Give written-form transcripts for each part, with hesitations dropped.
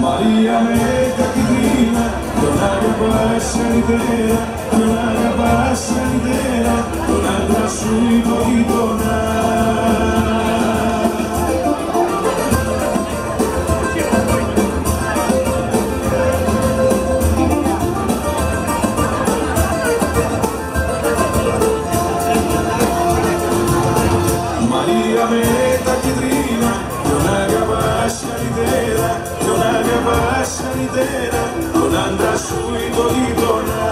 Maria me Caterina, non αγαπάς καλύτερα, non αγαπάς καλύτερα, τον άντρα σου ή το γείτονα. Maria me Caterina, non αγαπάς καλύτερα, non αγαπάς καλύτερα, τον άντρα σου ή το γείτονα.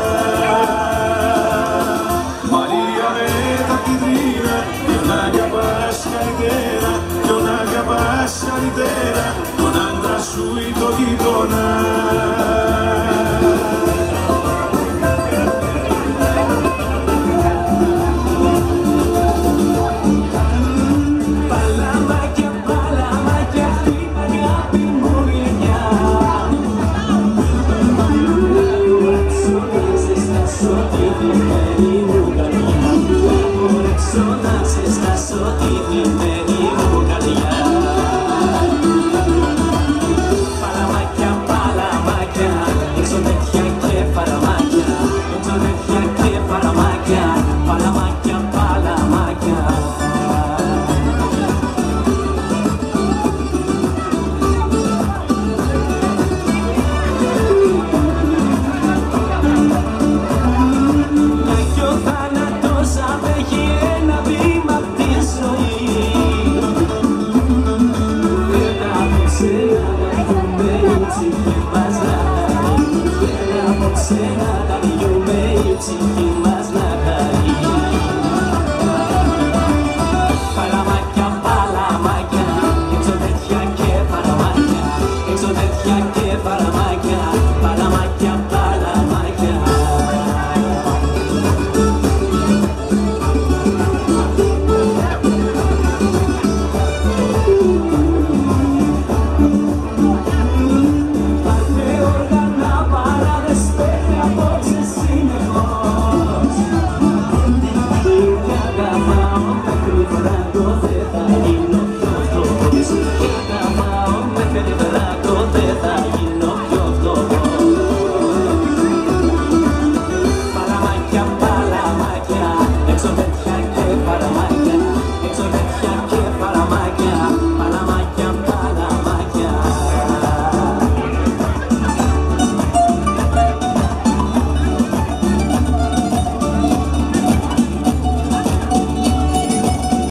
Maria me Caterina, non αγαπάς καλύτερα, non αγαπάς καλύτερα, τον άντρα σου ή το γείτονα. Παραμάκια